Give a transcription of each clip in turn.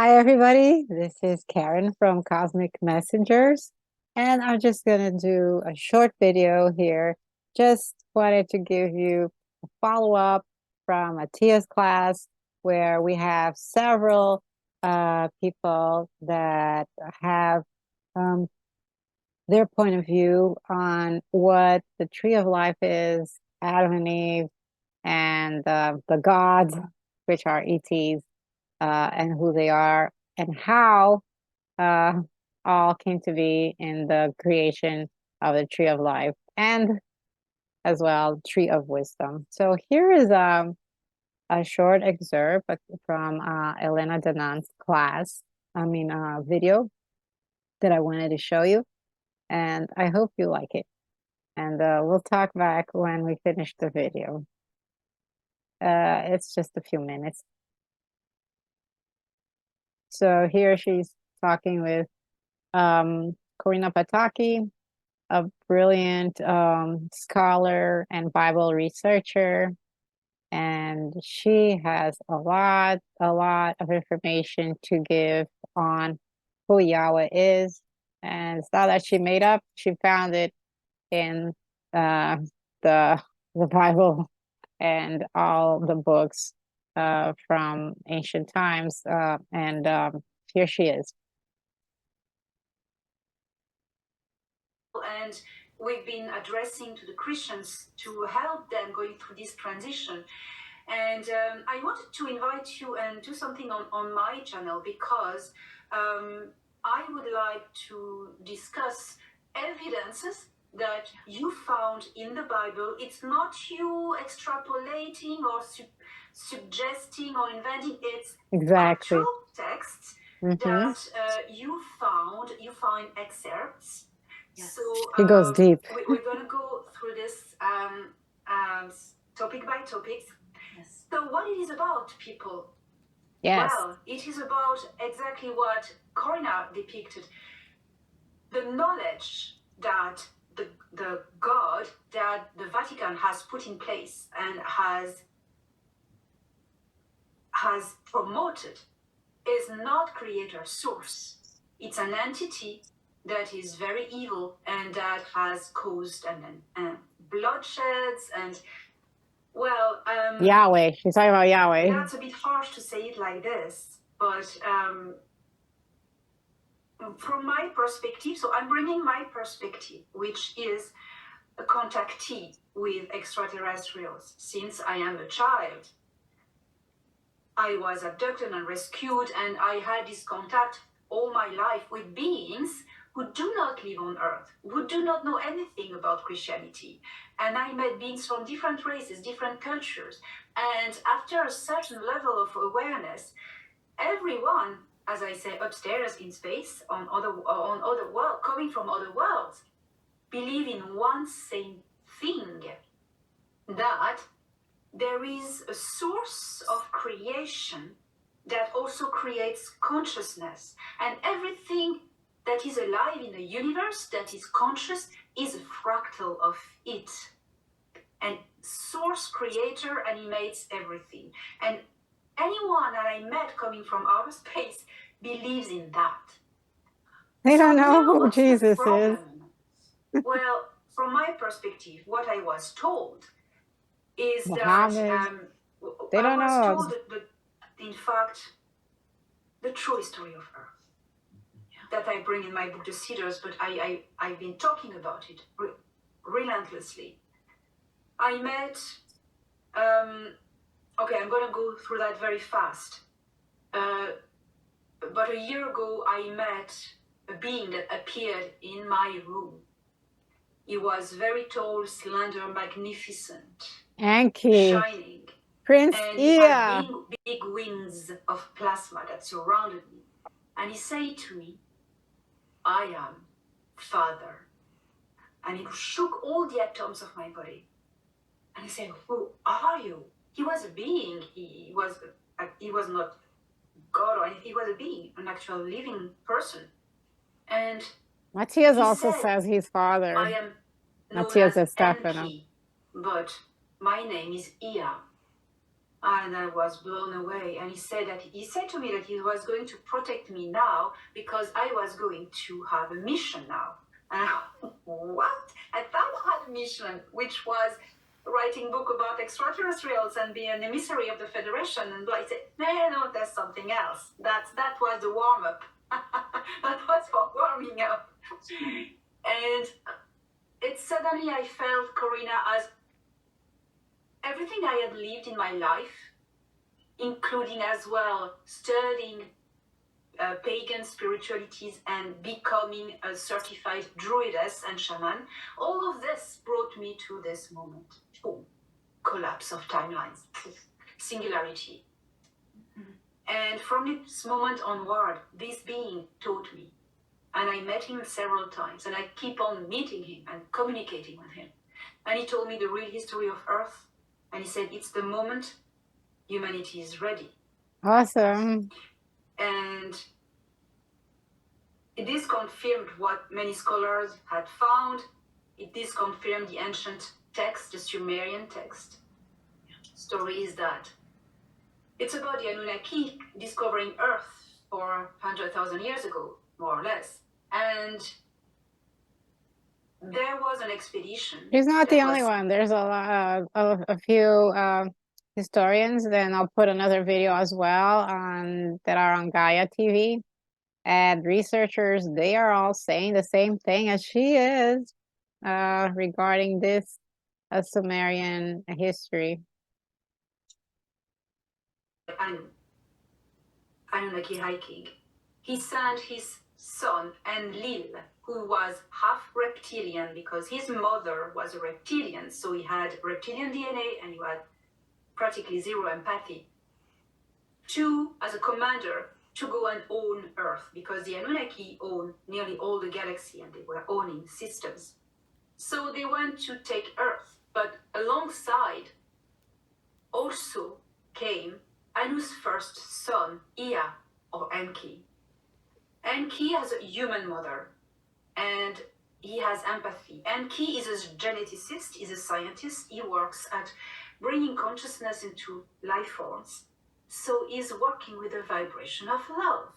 Hi, everybody. This is Karen from Cosmic Messengers, and I'm just going to do a short video here. Just wanted to give you a follow-up from Matias' class, where we have several people that have their point of view on what the tree of life is, Adam and Eve, and the gods, which are ETs, and who they are, and how uh, all came to be in the creation of the tree of life, and as well, tree of wisdom. So here is a short excerpt from Elena Danaan's class, video that I wanted to show you, and I hope you like it. And we'll talk back when we finish the video. It's just a few minutes. So here she's talking with Corina Pataki, a brilliant scholar and Bible researcher. And she has a lot of information to give on who Yahweh is. And it's not that she made up, she found it in the the Bible and all the books from ancient times. And here she is. And we've been addressing to the Christians to help them going through this transition. And I wanted to invite you and do something on my channel because I would like to discuss evidences that you found in the Bible. It's not you extrapolating or suggesting or inventing. It's Exactly. actual texts that you find excerpts. Yes. So he goes deep. We're going to go through this topic by topic. Yes. So what it is about, people? Yes. Well, it is about exactly what Corina depicted. The knowledge that the God that the Vatican has put in place and has promoted is not creator source. It's an entity that is very evil and that has caused bloodsheds and Yahweh. She's talking about Yahweh. That's a bit harsh to say it like this, but from my perspective, so I'm bringing my perspective, which is a contactee with extraterrestrials. Since I am a child, I was abducted and rescued, and I had this contact all my life with beings who do not live on Earth, who do not know anything about Christianity. And I met beings from different races, different cultures. And after a certain level of awareness, everyone, as I say, upstairs in space, on other worlds, coming from other worlds, believe in one same thing, that there is a source of creation that also creates consciousness. And everything that is alive in the universe that is conscious is a fractal of it. And source creator animates everything. And anyone that I met coming from outer space believes in that. They don't know who Jesus is. Well, from my perspective, what I was told is Muhammad. that they don't I was know. told that, in fact, the true history of Earth that I bring in my book, The Cedars, but I've been talking about it relentlessly. I met, okay, I'm going to go through that very fast. But a year ago, I met a being that appeared in my room. He was very tall, slender, magnificent, Enki, shining. Prince and he had big wings of plasma that surrounded me. And he said to me, I am Father. And he shook all the atoms of my body. And he said, who are you? He was a being. He was not God or anything. He was a being, an actual living person. And Matias also says he's Father. I am Matias De Stefano. Enki, but my name is Ea. And I was blown away. And he said to me that he was going to protect me now because I was going to have a mission now. And I, what? I thought I had a mission, which was writing book about extraterrestrials and be an emissary of the Federation. And I said, no, that's something else. That was the warm up. That was for warming up. And it suddenly I felt, Corina, as everything I had lived in my life, including as well studying pagan spiritualities and becoming a certified druidess and shaman, all of this brought me to this moment. Boom. Collapse of timelines, singularity. And from this moment onward, this being taught me. And I met him several times, and I keep on meeting him and communicating with him. And he told me the real history of Earth, and he said, it's the moment humanity is ready. Awesome. And it is confirmed what many scholars had found. It is confirmed the ancient text, the Sumerian text. Story is that it's about the Anunnaki discovering Earth 400,000 years ago, more or less. And there was an expedition. He's not the only one. There's a lot of a few historians. Then I'll put another video as well on that are on Gaia TV. And researchers, they are all saying the same thing as she is regarding this Sumerian history. Anunnaki hiking. He sent his son Enlil, who was half reptilian because his mother was a reptilian, so he had reptilian DNA and he had practically zero empathy, as a commander, to go and own Earth, because the Anunnaki own nearly all the galaxy and they were owning systems. So they went to take Earth, but alongside also came Anu's first son, Ea, or Enki. Enki has a human mother, and he has empathy. Enki is a geneticist, he's a scientist, he works at bringing consciousness into life forms. So he's working with the vibration of love.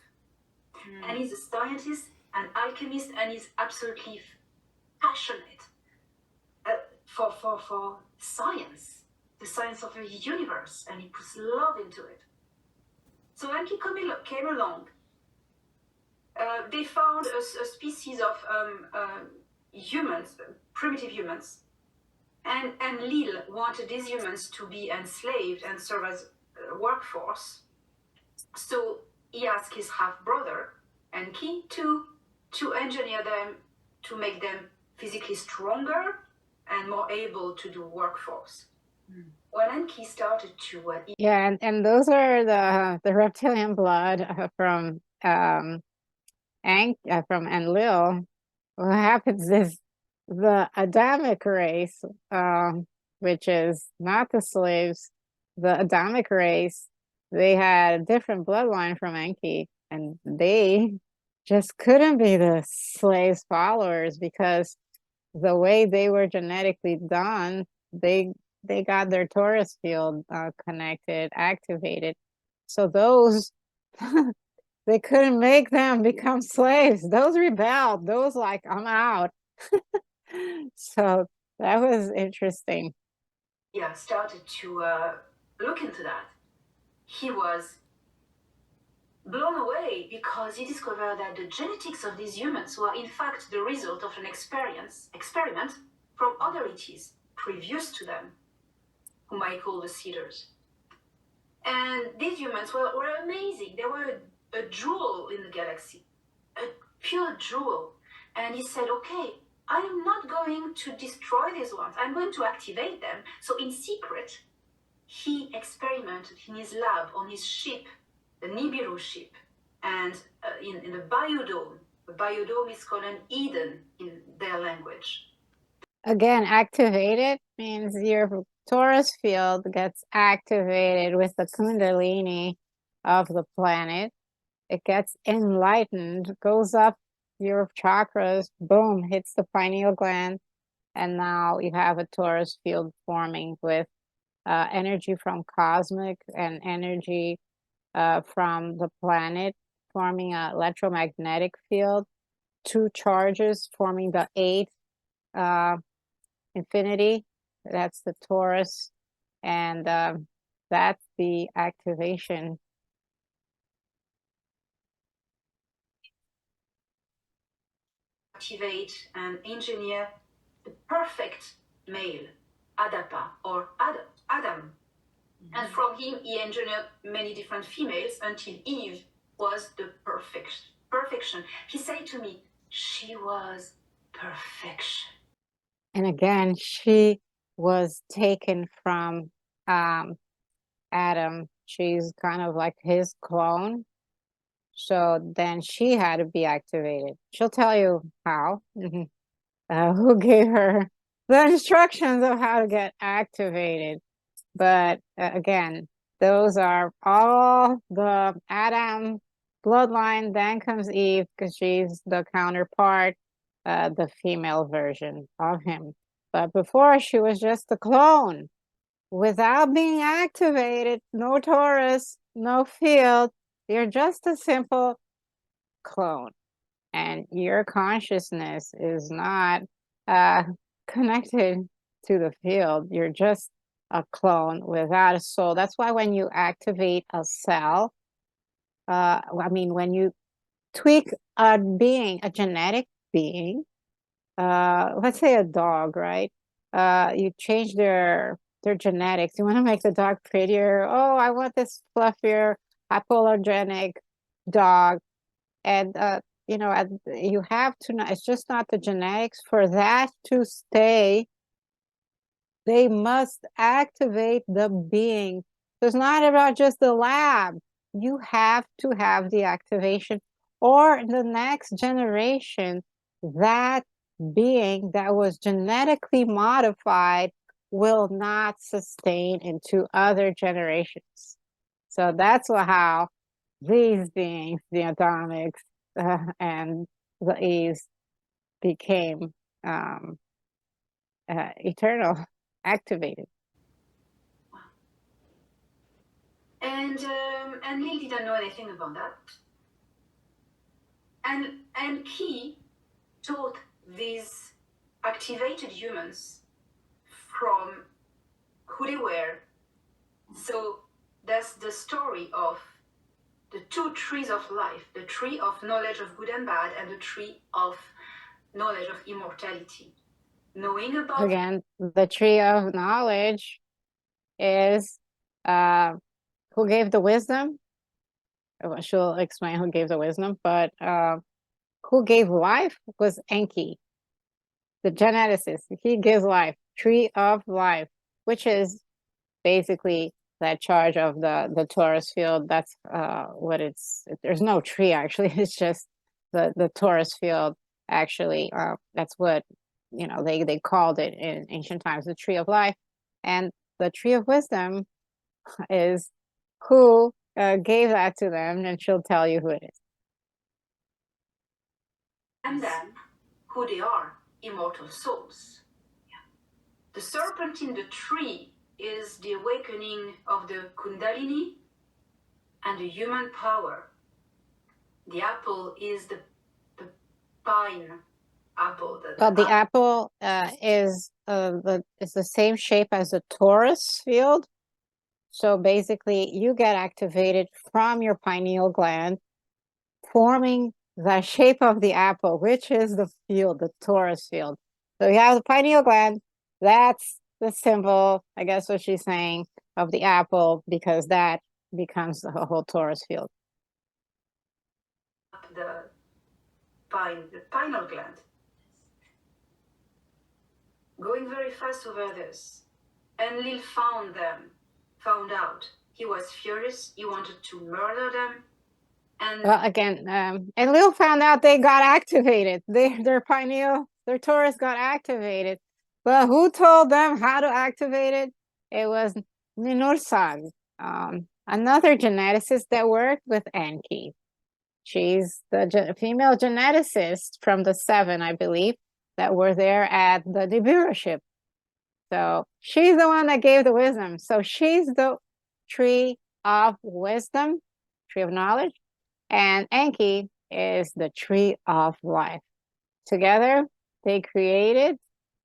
And he's a scientist, an alchemist, and he's absolutely passionate for science, the science of the universe, and he puts love into it. So Enki came along. They found a species of humans, primitive humans, and Lil wanted these humans to be enslaved and serve as a workforce. So he asked his half-brother, Enki, to engineer them, to make them physically stronger and more able to do workforce. When Enki started to yeah, and those are the reptilian blood from Enlil. What happens is the Adamic race, which is not the slaves, the Adamic race, they had a different bloodline from Enki, and they just couldn't be the slaves followers because the way they were genetically done, they got their Taurus field connected, activated. So those they couldn't make them become slaves. Those rebelled. Those like, I'm out. So that was interesting. Yeah, started to look into that. He was blown away because he discovered that the genetics of these humans were in fact the result of an experiment from other ETs previous to them, whom I call the Cedars. And these humans were amazing. They were a jewel in the galaxy, a pure jewel. And he said, okay, I'm not going to destroy these ones. I'm going to activate them. So in secret, he experimented in his lab on his ship, the Nibiru ship, and in the biodome. The biodome is called an Eden in their language. Again, activated means your Taurus field gets activated with the Kundalini of the planet. It gets enlightened, goes up your chakras, boom, hits the pineal gland, and now you have a Taurus field forming with energy from cosmic and energy from the planet, forming an electromagnetic field, two charges forming the eighth infinity. That's the Taurus, and that's the activation. Activate and engineer the perfect male, Adapa or Adam. And from him, he engineered many different females until Eve was the perfection. He said to me, she was perfection. And again, she was taken from Adam. She's kind of like his clone. So then she had to be activated. She'll tell you how. Who gave her the instructions of how to get activated. But again, those are all the Adam bloodline. Then comes Eve because she's the counterpart, the female version of him. But before, she was just a clone without being activated. No Taurus, no field. You're just a simple clone. And your consciousness is not connected to the field. You're just a clone without a soul. That's why when you activate a cell, when you tweak a being, a genetic being, let's say a dog, right? You change their genetics. You want to make the dog prettier. Oh, I want this fluffier, hypoallergenic dog. And you have to know, it's just not the genetics. For that to stay, they must activate the being. So it's not about just the lab. You have to have the activation, or the next generation, that being that was genetically modified will not sustain into other generations. So that's how these beings, the atomics and the Eves, became eternal, activated. And Lil didn't know anything about that. And Enki taught these activated humans from who they were. So that's the story of the two trees of life, the tree of knowledge of good and bad, and the tree of knowledge of immortality. Knowing about... Again, the tree of knowledge is who gave the wisdom? She'll explain who gave the wisdom, but who gave life was Enki, the geneticist. He gives life, tree of life, which is basically that charge of the Taurus field. That's what it's. There's no tree actually. It's just the Taurus field. Actually, that's what they called it in ancient times, the tree of life. And the tree of wisdom is who gave that to them, and she'll tell you who it is. And then who they are, immortal souls. The serpent in the tree is the awakening of the Kundalini and the human power. The apple is the pine apple. The apple is the same shape as the Taurus field. So basically, you get activated from your pineal gland, forming the shape of the apple, which is the field, the Taurus field. So you have the pineal gland. That's the symbol, I guess what she's saying, of the apple, because that becomes the whole Taurus field. The pineal gland. Going very fast over this. And Lil found out. He was furious. He wanted to murder them. And well, again, and Lil found out they got activated. Their pineal, their Taurus got activated. But who told them how to activate it? It was Ninursag, another geneticist that worked with Enki. She's the female geneticist from the 7, I believe, that were there at the Nibiru ship. So she's the one that gave the wisdom. So she's the tree of wisdom, tree of knowledge, and Enki is the tree of life. Together, they created,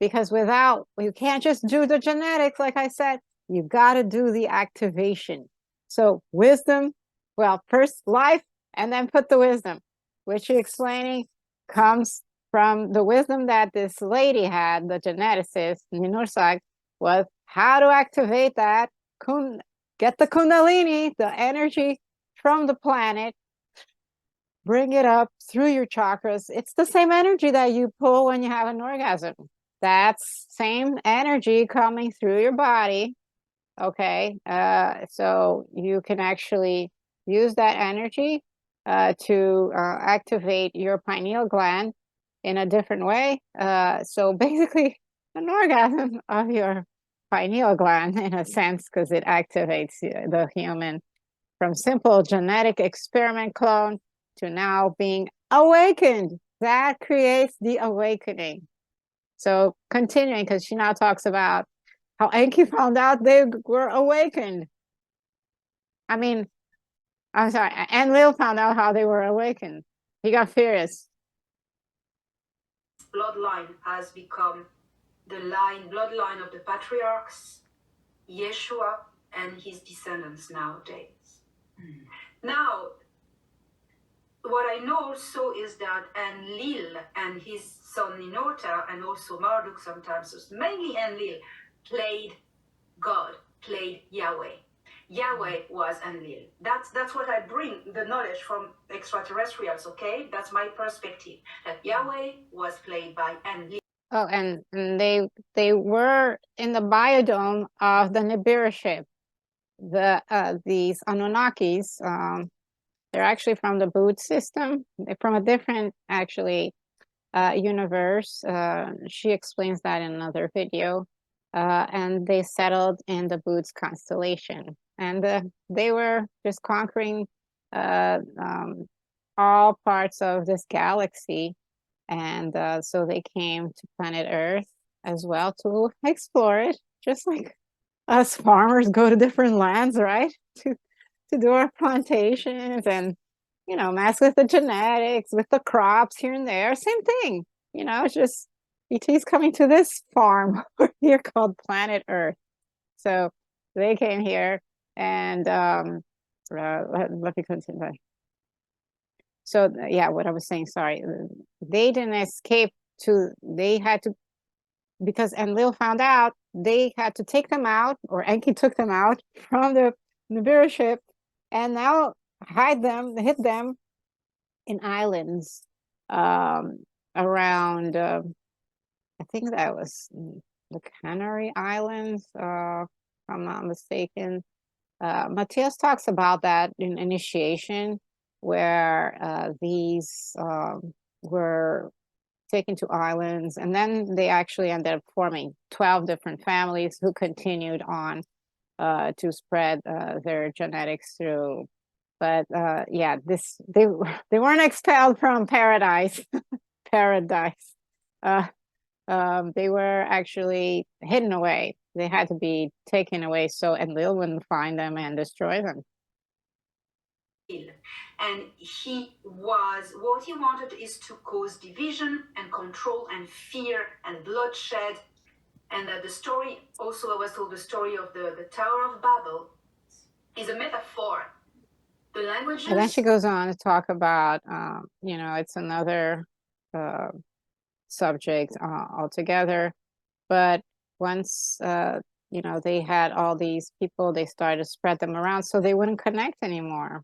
because without, you can't just do the genetics, like I said, you got to do the activation. So wisdom, well, first life, and then put the wisdom, which you're explaining comes from the wisdom that this lady had, the geneticist, Ninursak, was how to activate that, get the kundalini, the energy from the planet, bring it up through your chakras. It's the same energy that you pull when you have an orgasm. That's same energy coming through your body. Okay. So you can actually use that energy to activate your pineal gland in a different way. So basically, an orgasm of your pineal gland, in a sense, because it activates the human from simple genetic experiment clone to now being awakened. That creates the awakening. So continuing, because she now talks about how Enki found out they were awakened. I mean, I'm sorry, Enlil found out how they were awakened. He got furious. Bloodline has become the bloodline of the patriarchs, Yeshua, and his descendants nowadays. Now, what I know also is that Enlil and his son Ninurta, and also Marduk sometimes, mainly Enlil, played God, played Yahweh. Yahweh was Enlil. That's what I bring, the knowledge from extraterrestrials, okay? That's my perspective, that Yahweh was played by Enlil. Oh, and they were in the biodome of the Nibiru ship. These Anunnakis, they're actually from the Boot system. They're from a different, actually, universe. She explains that in another video. And they settled in the Boots constellation. And they were just conquering all parts of this galaxy. And so they came to planet Earth as well to explore it, just like us farmers go to different lands, right? To do our plantations and, mess with the genetics, with the crops here and there. Same thing. It's just ET's coming to this farm here called Planet Earth. So they came here and let me continue. So yeah, what I was saying, sorry, they didn't escape they had to, because Enlil found out, they had to take them out, or Enki took them out from the Nibiru ship, and now hid them in islands around, I think that was the Canary Islands, if I'm not mistaken. Matias talks about that in Initiation, where these were taken to islands, and then they actually ended up forming 12 different families who continued on to spread their genetics through. But yeah, they weren't expelled from paradise. Paradise. They were actually hidden away. They had to be taken away so Enlil wouldn't find them and destroy them. And what he wanted is to cause division and control and fear and bloodshed. And that the story, also I was told, the story of the Tower of Babel is a metaphor. The languages. And then she goes on to talk about, it's another subject altogether. But once, they had all these people, they started to spread them around so they wouldn't connect anymore,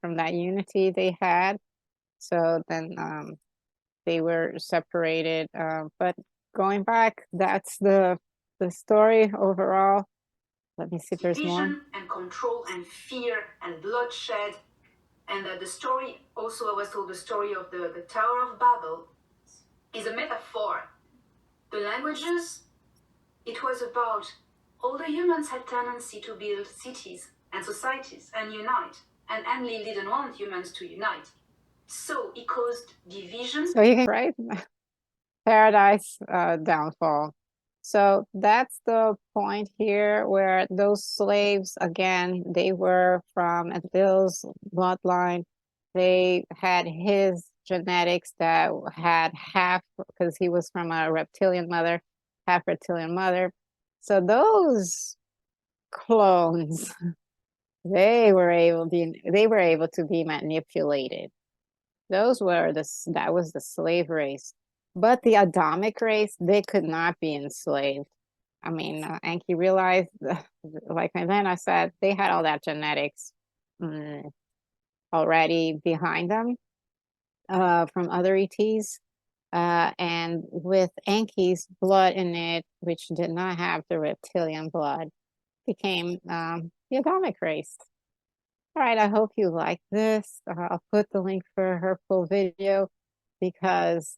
from that unity they had. So then they were separated. But going back, that's the story overall. Let me see if there's more. And control and fear and bloodshed. And that the story, also I was told, the story of the Tower of Babel is a metaphor. The languages, it was about all the humans had tendency to build cities and societies and unite. And Enlil didn't want humans to unite. So it caused division. So you can, right? Paradise downfall. So that's the point here where those slaves, again, they were from Bill's bloodline. They had his genetics that had half, because he was from a reptilian mother, half reptilian mother. So those clones, they were able to be manipulated. That was the slave race. But the Adamic race, they could not be enslaved. I mean, Enki realized, like Elena said, they had all that genetics already behind them from other ETs. And with Enki's blood in it, which did not have the reptilian blood, became the Adamic race. All right, I hope you like this. I'll put the link for her full video because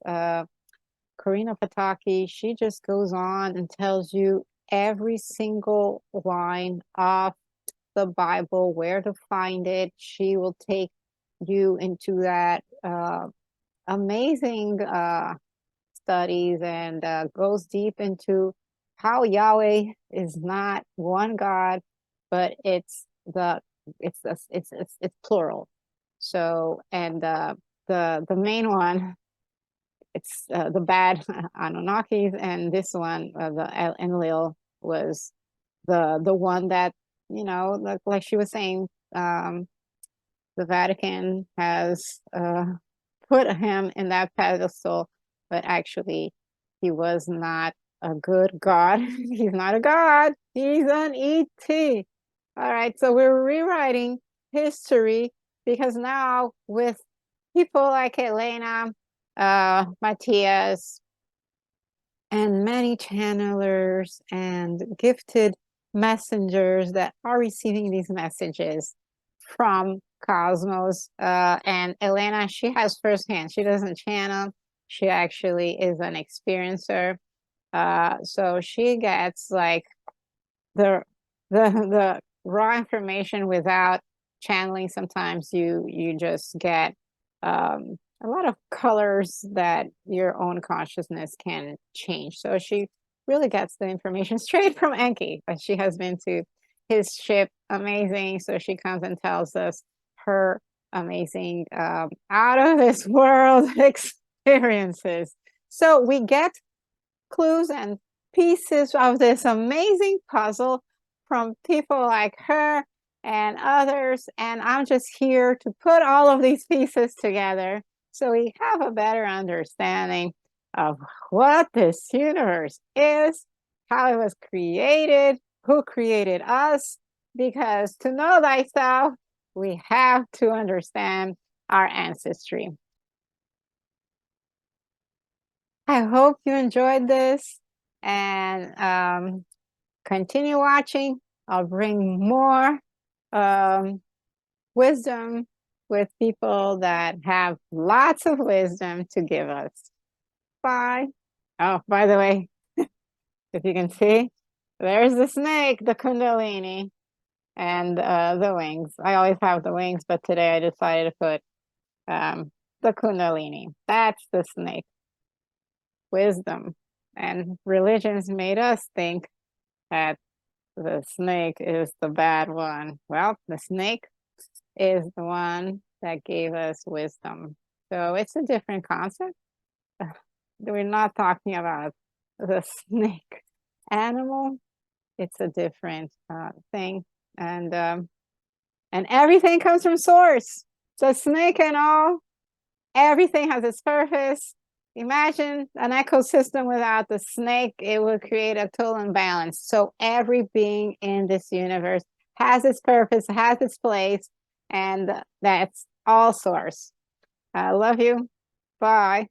Corina Pataki, she just goes on and tells you every single line of the Bible, where to find it. She will take you into that amazing studies and goes deep into how Yahweh is not one God, but it's plural. So, and the main one, it's the bad Anunnakis, and this one, the Enlil, was the one that, you know, like she was saying, the Vatican has put him in that pedestal, but actually he was not a good God. He's not a God. He's an ET. All right, so we're rewriting history because now with people like Elena, Matias, and many channelers and gifted messengers that are receiving these messages from Cosmos. And Elena, she has firsthand. She doesn't channel. She actually is an experiencer. So she gets like the the raw information without channeling. Sometimes you just get a lot of colors that your own consciousness can change. So she really gets the information straight from Enki, but she has been to his ship. Amazing. So she comes and tells us her amazing out of this world experiences. So we get clues and pieces of this amazing puzzle from people like her and others, and I'm just here to put all of these pieces together so we have a better understanding of what this universe is, how it was created, who created us, because to know thyself, we have to understand our ancestry. I hope you enjoyed this, and continue watching. I'll bring more wisdom with people that have lots of wisdom to give us. Bye. Oh, by the way, if you can see, there's the snake, the Kundalini, and the wings. I always have the wings, but today I decided to put the Kundalini. That's the snake. Wisdom. And religions made us think that the snake is the bad one. Well, the snake is the one that gave us wisdom. So it's a different concept. We're not talking about the snake animal. It's a different thing. And everything comes from source. So snake and all, everything has its purpose. Imagine an ecosystem without the snake, it would create a total imbalance. So every being in this universe has its purpose, has its place, and that's all source. I love you. Bye.